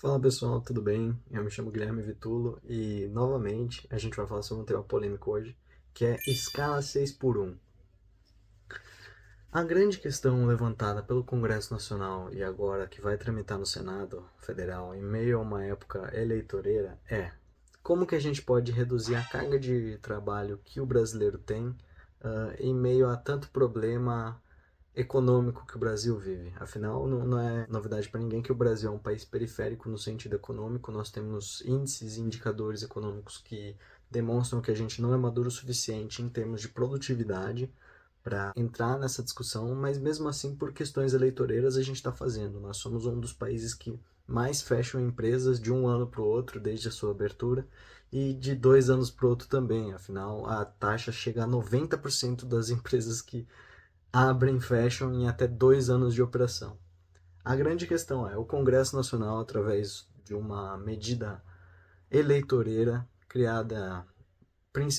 Fala pessoal, tudo bem? Eu me chamo Guilherme Vitulo e novamente a gente vai falar sobre um tema polêmico hoje, que é escala 6 por 1. A grande questão levantada pelo Congresso Nacional e agora que vai tramitar no Senado Federal em meio a uma época eleitoreira é como que a gente pode reduzir a carga de trabalho que o brasileiro tem em meio a tanto problema econômico que o Brasil vive. Afinal, não é novidade para ninguém que o Brasil é um país periférico no sentido econômico. Nós temos índices e indicadores econômicos que demonstram que a gente não é maduro o suficiente em termos de produtividade para entrar nessa discussão, mas mesmo assim, por questões eleitoreiras, a gente está fazendo. Nós somos um dos países que mais fecham empresas de um ano para o outro desde a sua abertura e de 2 anos para o outro também. Afinal, a taxa chega a 90% das empresas que abrem e fecham em até 2 anos de operação. A grande questão é, o Congresso Nacional, através de uma medida eleitoreira criada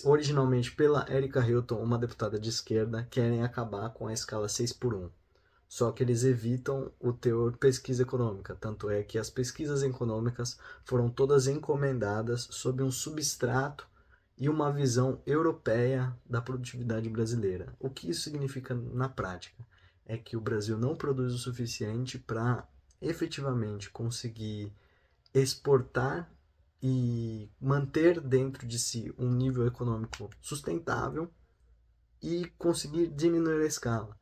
originalmente pela Erika Hilton, uma deputada de esquerda, querem acabar com a escala 6 por 1. Só que eles evitam o teor pesquisa econômica, tanto é que as pesquisas econômicas foram todas encomendadas sob um substrato e uma visão europeia da produtividade brasileira. O que isso significa na prática? É que o Brasil não produz o suficiente para efetivamente conseguir exportar e manter dentro de si um nível econômico sustentável e conseguir diminuir a escala.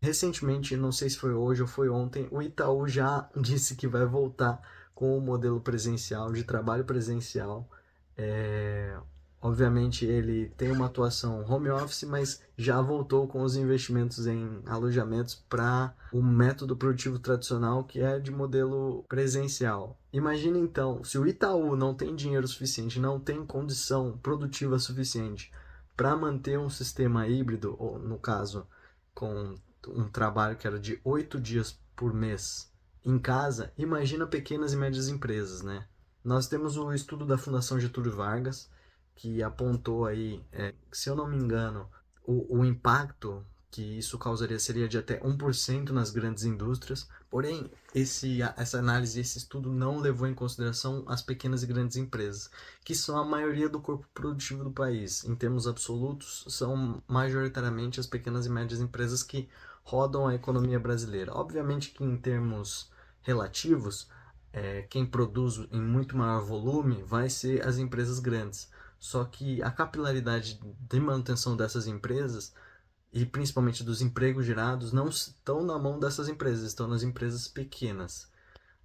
Recentemente, não sei se foi hoje ou foi ontem, o Itaú já disse que vai voltar com o modelo presencial, de trabalho presencial. É, Obviamente ele tem uma atuação home office, mas já voltou com os investimentos em alojamentos para o método produtivo tradicional, que é de modelo presencial. Imagina então, se o Itaú não tem dinheiro suficiente, não tem condição produtiva suficiente para manter um sistema híbrido, ou no caso, com um trabalho que era de 8 dias por mês em casa, imagina pequenas e médias empresas, né? Nós temos o estudo da Fundação Getúlio Vargas, que apontou aí, se eu não me engano, o impacto que isso causaria seria de até 1% nas grandes indústrias, porém, essa análise, esse estudo não levou em consideração as pequenas e grandes empresas, que são a maioria do corpo produtivo do país. Em termos absolutos, são majoritariamente as pequenas e médias empresas que rodam a economia brasileira. Obviamente que em termos relativos, quem produz em muito maior volume vai ser as empresas grandes. Só que a capilaridade de manutenção dessas empresas e principalmente dos empregos gerados não estão na mão dessas empresas, estão nas empresas pequenas.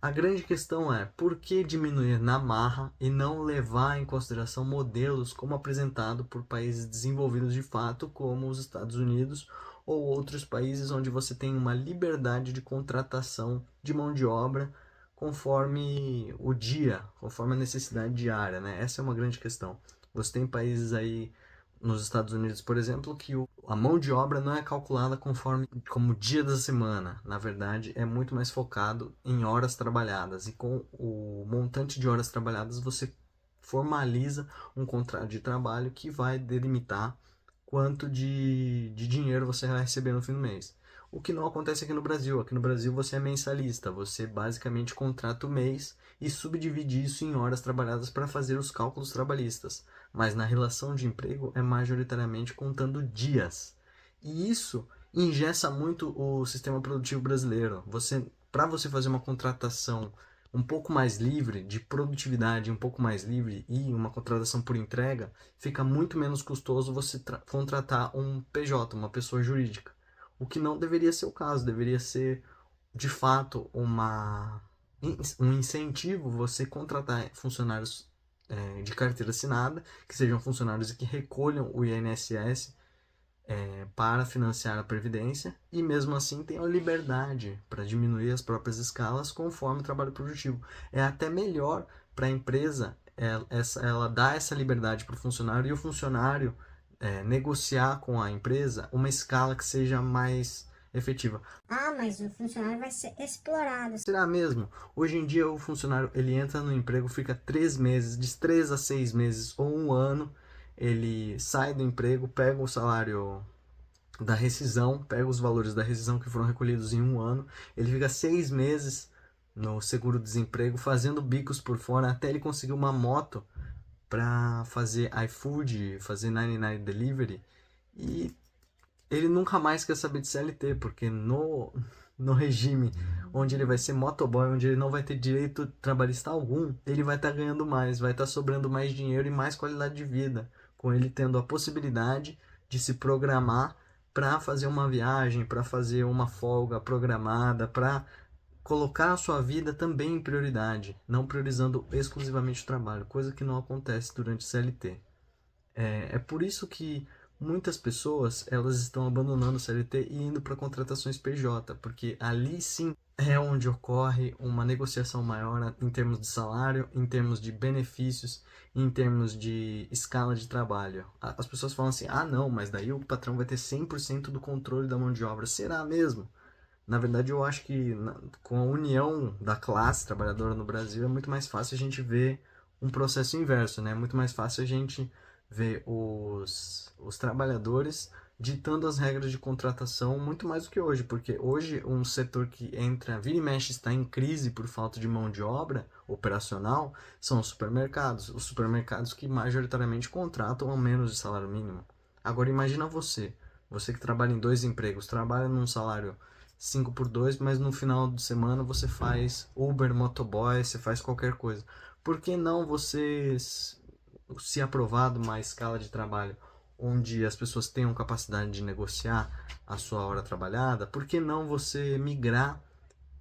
A grande questão é por que diminuir na marra e não levar em consideração modelos como apresentado por países desenvolvidos de fato, como os Estados Unidos ou outros países onde você tem uma liberdade de contratação de mão de obra conforme o dia, conforme a necessidade diária, né? Essa é uma grande questão. Você tem países aí nos Estados Unidos, por exemplo, que a mão de obra não é calculada conforme como dia da semana. Na verdade, é muito mais focado em horas trabalhadas. E com o montante de horas trabalhadas, você formaliza um contrato de trabalho que vai delimitar quanto de dinheiro você vai receber no fim do mês. O que não acontece aqui no Brasil. Aqui no Brasil você é mensalista, você basicamente contrata o mês e subdivide isso em horas trabalhadas para fazer os cálculos trabalhistas. Mas na relação de emprego é majoritariamente contando dias. E isso engessa muito o sistema produtivo brasileiro. Para você fazer uma contratação um pouco mais livre, de produtividade um pouco mais livre e uma contratação por entrega, fica muito menos custoso você contratar um PJ, uma pessoa jurídica. O que não deveria ser o caso, deveria ser de fato um incentivo você contratar funcionários de carteira assinada, que sejam funcionários que recolham o INSS para financiar a Previdência e mesmo assim tenham liberdade para diminuir as próprias escalas conforme o trabalho produtivo. É até melhor para a empresa ela dar essa liberdade para o funcionário e o funcionário negociar com a empresa uma escala que seja mais efetiva. Ah, mas o funcionário vai ser explorado. Será mesmo? Hoje em dia o funcionário ele entra no emprego, fica 3 meses, de 3 a 6 meses ou um ano, ele sai do emprego, pega o salário da rescisão, pega os valores da rescisão que foram recolhidos em um ano, ele fica 6 meses no seguro-desemprego, fazendo bicos por fora, até ele conseguir uma moto para fazer iFood, fazer 99 Delivery, e ele nunca mais quer saber de CLT, porque no regime onde ele vai ser motoboy, onde ele não vai ter direito trabalhista algum, ele vai estar ganhando mais, vai estar sobrando mais dinheiro e mais qualidade de vida, com ele tendo a possibilidade de se programar para fazer uma viagem, para fazer uma folga programada, para colocar a sua vida também em prioridade, não priorizando exclusivamente o trabalho, coisa que não acontece durante o CLT. É por isso que muitas pessoas elas estão abandonando o CLT e indo para contratações PJ, porque ali sim é onde ocorre uma negociação maior em termos de salário, em termos de benefícios, em termos de escala de trabalho. As pessoas falam assim, ah não, mas daí o patrão vai ter 100% do controle da mão de obra. Será mesmo? Na verdade, eu acho que com a união da classe trabalhadora no Brasil é muito mais fácil a gente ver um processo inverso, né? É muito mais fácil a gente ver os trabalhadores ditando as regras de contratação muito mais do que hoje, porque hoje um setor que entra, vira e mexe, está em crise por falta de mão de obra operacional são os supermercados que majoritariamente contratam a menos de salário mínimo. Agora imagina você que trabalha em 2 empregos, trabalha num salário 5 por 2, mas no final de semana você faz Uber, motoboy, você faz qualquer coisa. Por que não você se aprovar de uma escala de trabalho onde as pessoas tenham capacidade de negociar a sua hora trabalhada? Por que não você migrar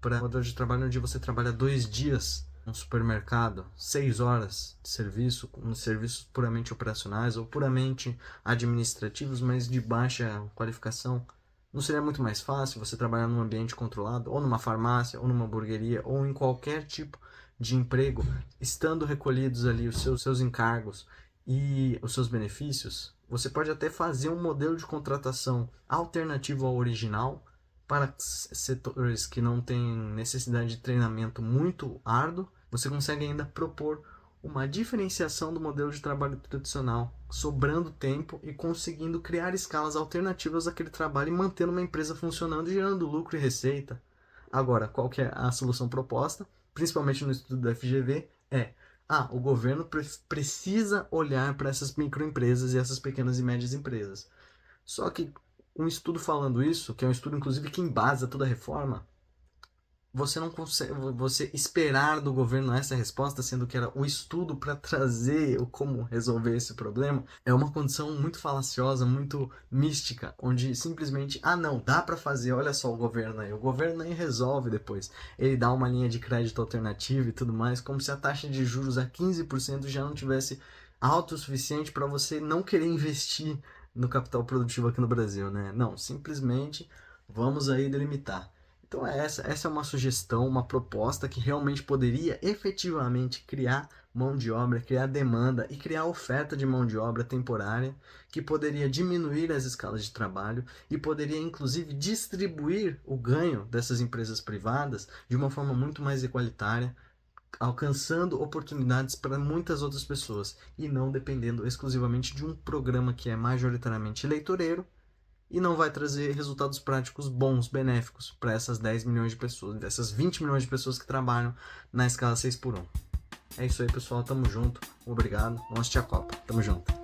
para um modelo de trabalho onde você trabalha 2 dias no supermercado, 6 horas de serviço, com serviços puramente operacionais ou puramente administrativos, mas de baixa qualificação? Não seria muito mais fácil você trabalhar num ambiente controlado, ou numa farmácia, ou numa hamburgueria, ou em qualquer tipo de emprego, estando recolhidos ali os seus encargos e os seus benefícios? Você pode até fazer um modelo de contratação alternativo ao original para setores que não têm necessidade de treinamento muito árduo. Você consegue ainda propor uma diferenciação do modelo de trabalho tradicional, sobrando tempo e conseguindo criar escalas alternativas àquele trabalho e mantendo uma empresa funcionando e gerando lucro e receita. Agora, qual que é a solução proposta, principalmente no estudo da FGV, o governo precisa olhar para essas microempresas e essas pequenas e médias empresas. Só que um estudo falando isso, que é um estudo inclusive que embasa toda a reforma, você não consegue, você esperar do governo essa resposta, sendo que era o estudo para trazer como resolver esse problema, é uma condição muito falaciosa, muito mística, onde simplesmente, não, dá para fazer, olha só o governo aí resolve depois. Ele dá uma linha de crédito alternativa e tudo mais, como se a taxa de juros a 15% já não tivesse alto o suficiente para você não querer investir no capital produtivo aqui no Brasil, né? Não, simplesmente vamos aí delimitar. Então essa é uma sugestão, uma proposta que realmente poderia efetivamente criar mão de obra, criar demanda e criar oferta de mão de obra temporária, que poderia diminuir as escalas de trabalho e poderia inclusive distribuir o ganho dessas empresas privadas de uma forma muito mais igualitária, alcançando oportunidades para muitas outras pessoas e não dependendo exclusivamente de um programa que é majoritariamente eleitoreiro e não vai trazer resultados práticos bons, benéficos para essas 10 milhões de pessoas, dessas 20 milhões de pessoas que trabalham na escala 6 por 1. É isso aí, pessoal. Tamo junto. Obrigado. Vamos assistir a Copa. Tamo junto.